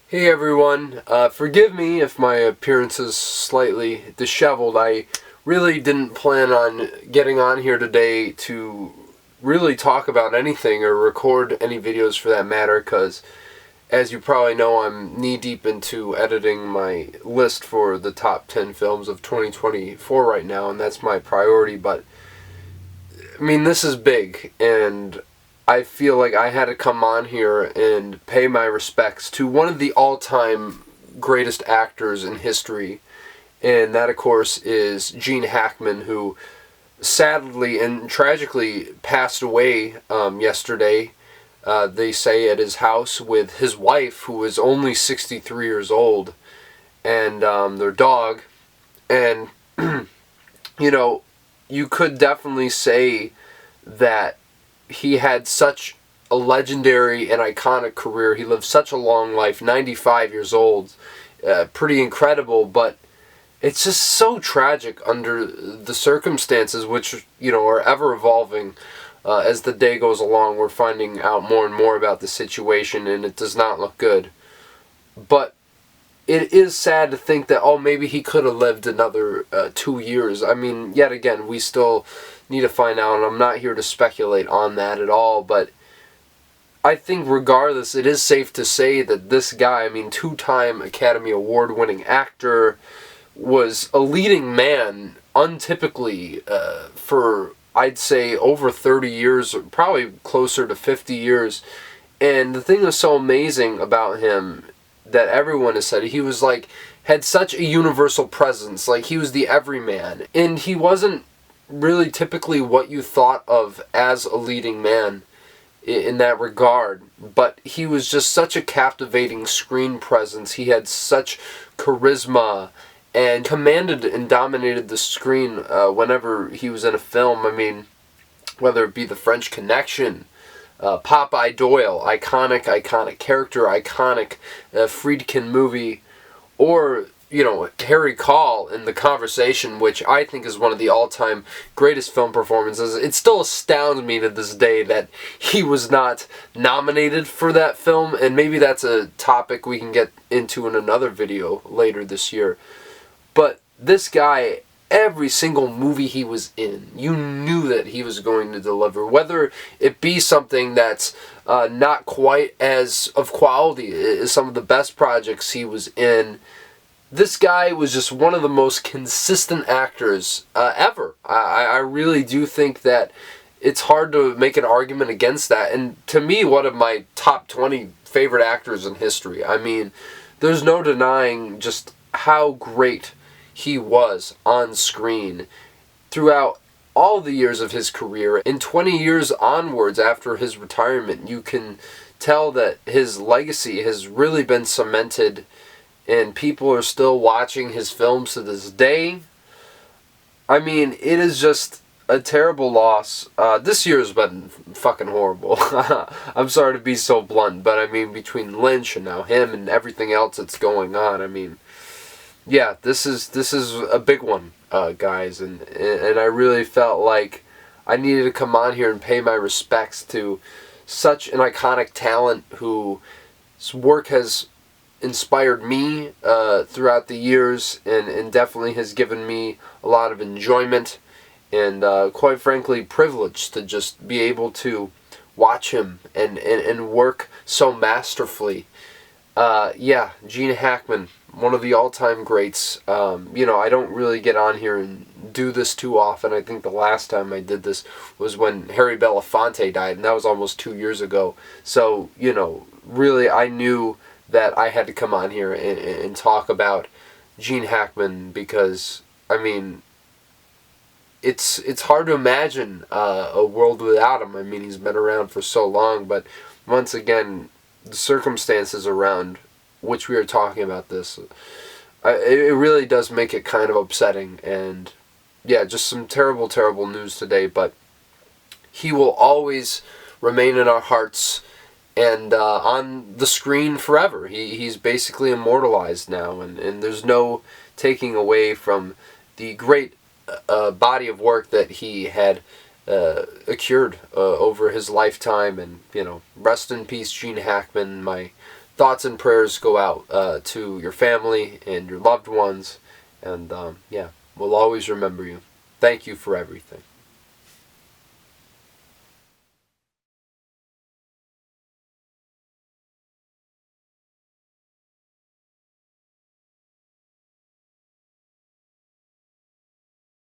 Hey everyone, forgive me if my appearance is slightly disheveled. I really didn't plan on getting on here today to really talk about anything or record any videos for that matter, because as you probably know, I'm knee-deep into editing my list for the top 10 films of 2024 right now, and that's my priority. But I mean, this is big, and I feel like I had to come on here and pay my respects to one of the all-time greatest actors in history, and that, of course, is Gene Hackman, who sadly and tragically passed away yesterday, they say, at his house with his wife, who was only 63 years old, and their dog. And, you know, you could definitely say that he had such a legendary and iconic career. He lived such a long life, 95 years old. Pretty incredible, but it's just so tragic under the circumstances, which, are ever evolving. As the day goes along, we're finding out more and more about the situation, and it does not look good. But it is sad to think that, maybe he could have lived another 2 years. I mean, yet again, we still need to find out, and I'm not here to speculate on that at all, but I think regardless, it is safe to say that this guy, two-time Academy Award-winning actor, was a leading man, untypically, for, I'd say, over 30 years, or probably closer to 50 years. And the thing that's so amazing about him, that everyone has said, he was had such a universal presence. He was the everyman. And he wasn't really typically what you thought of as a leading man in that regard, but he was just such a captivating screen presence. He had such charisma and commanded and dominated the screen whenever he was in a film. I mean, whether it be The French Connection, Popeye Doyle, iconic character, iconic Friedkin movie, or Harry Call in The Conversation, which I think is one of the all-time greatest film performances. It still astounds me to this day that he was not nominated for that film, and maybe that's a topic we can get into in another video later this year. But this guy, every single movie he was in, you knew that he was going to deliver, whether it be something that's not quite as of quality as some of the best projects he was in. This guy was just one of the most consistent actors ever. I really do think that it's hard to make an argument against that. And to me, one of my top 20 favorite actors in history. I mean, there's no denying just how great he was on screen throughout all the years of his career. In 20 years onwards after his retirement, you can tell that his legacy has really been cemented, and people are still watching his films to this day. I mean, it is just a terrible loss. This year has been fucking horrible. I'm sorry to be so blunt, but I mean, between Lynch and now him and everything else that's going on, I mean, yeah, this is a big one, guys, and I really felt like I needed to come on here and pay my respects to such an iconic talent whose work has inspired me throughout the years, and definitely has given me a lot of enjoyment, and quite frankly privilege to just be able to watch him and work so masterfully. Yeah, Gene Hackman, one of the all-time greats. I don't really get on here and do this too often. I think the last time I did this was when Harry Belafonte died, and that was almost 2 years ago. So, really I knew that I had to come on here and talk about Gene Hackman, because, I mean, it's hard to imagine a world without him. I mean, he's been around for so long, but once again, the circumstances around which we are talking about this, it really does make it kind of upsetting. And yeah, just some terrible, terrible news today, but he will always remain in our hearts and on the screen forever. He's basically immortalized now, and there's no taking away from the great body of work that he had accrued over his lifetime. And rest in peace, Gene Hackman, my thoughts and prayers go out to your family and your loved ones. And yeah, we'll always remember you. Thank you for everything.